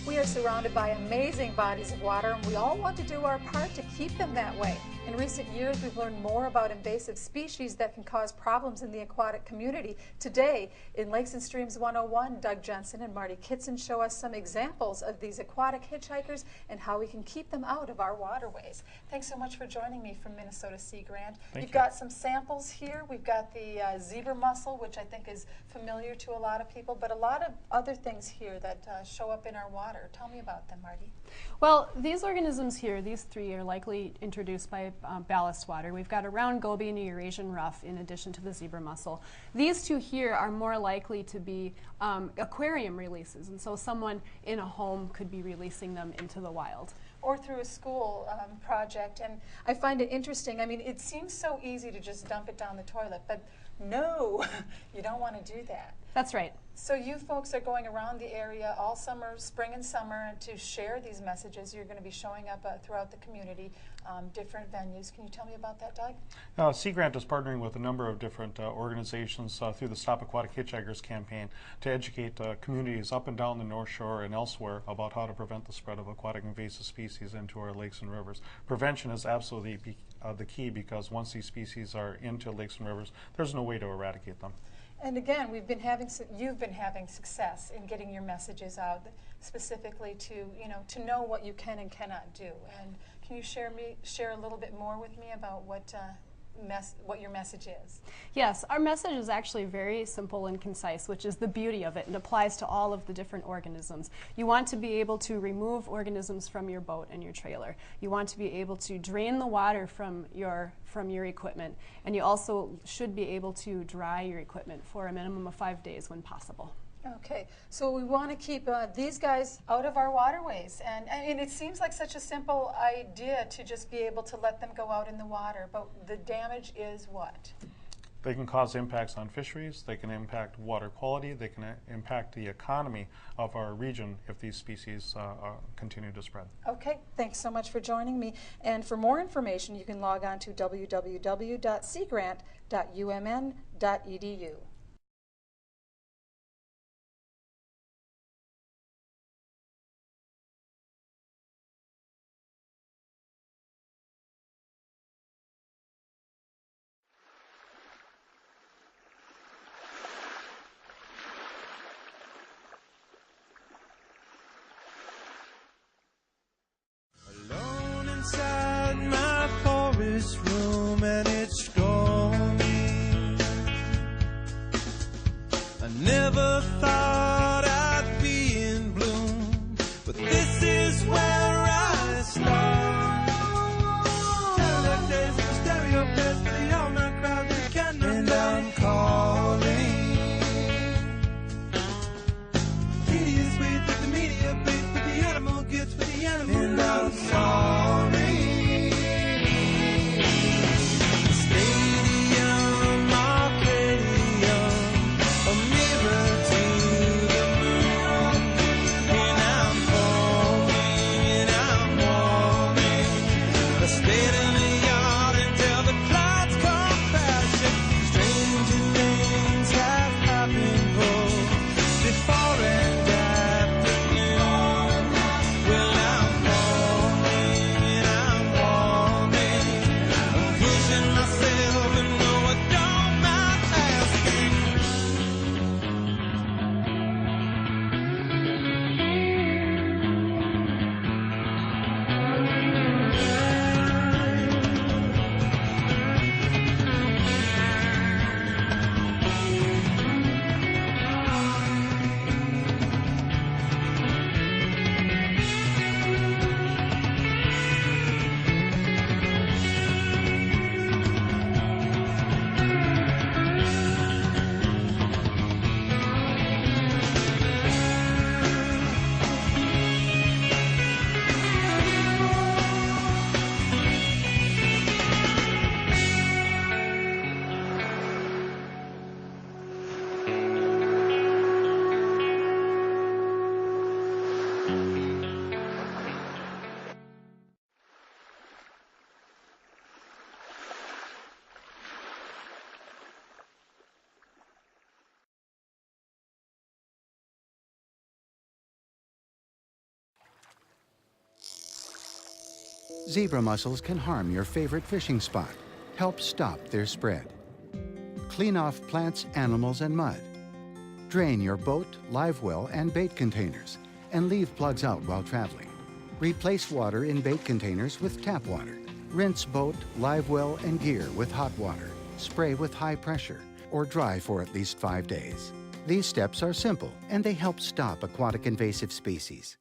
We are surrounded by amazing bodies of water, and we all want to do our part to keep them that way. In recent years, we've learned more about invasive species that can cause problems in the aquatic community. Today, in Lakes and Streams 101, Doug Jensen and Marty Kitson show us some examples of these aquatic hitchhikers and how we can keep them out of our waterways. Thanks so much for joining me from Minnesota Sea Grant. You've got some samples here. We've got the zebra mussel, which I think is familiar to a lot of people, but a lot of other things here that show up in our water. Tell me about them, Marty. Well, these organisms here, these three, are likely introduced by ballast water. We've got a round goby and a Eurasian ruff in addition to the zebra mussel. These two here are more likely to be aquarium releases, and so someone in a home could be releasing them into the wild. Or through a school project. And I find it interesting. I mean, it seems so easy to just dump it down the toilet, but no, you don't want to do that. That's right. So you folks are going around the area all summer, spring and summer, to share these messages. You're going to be showing up throughout the community, different venues. Can you tell me about that, Doug? Sea Grant is partnering with a number of different organizations through the Stop Aquatic Hitchhikers campaign to educate communities up and down the North Shore and elsewhere about how to prevent the spread of aquatic invasive species into our lakes and rivers. Prevention is absolutely the key, because once these species are into lakes and rivers, there's no way to eradicate them. And again, you've been having success in getting your messages out, specifically to know what you can and cannot do. And can you share a little bit more with me about what your message is? Yes, our message is actually very simple and concise, which is the beauty of it, and applies to all of the different organisms. You want to be able to remove organisms from your boat and your trailer. You want to be able to drain the water from your equipment, and you also should be able to dry your equipment for a minimum of 5 days when possible. Okay, so we want to keep these guys out of our waterways, and it seems like such a simple idea to just be able to let them go out in the water, but the damage is what? They can cause impacts on fisheries, they can impact water quality, they can impact the economy of our region if these species continue to spread. Okay, thanks so much for joining me. And for more information, you can log on to www.seagrant.umn.edu. Inside my forest room, and it's stormy. Zebra mussels can harm your favorite fishing spot. Help stop their spread. Clean off plants, animals, and mud. Drain your boat, live well, and bait containers, and leave plugs out while traveling. Replace water in bait containers with tap water. Rinse boat, live well, and gear with hot water. Spray with high pressure, or dry for at least 5 days. These steps are simple, and they help stop aquatic invasive species.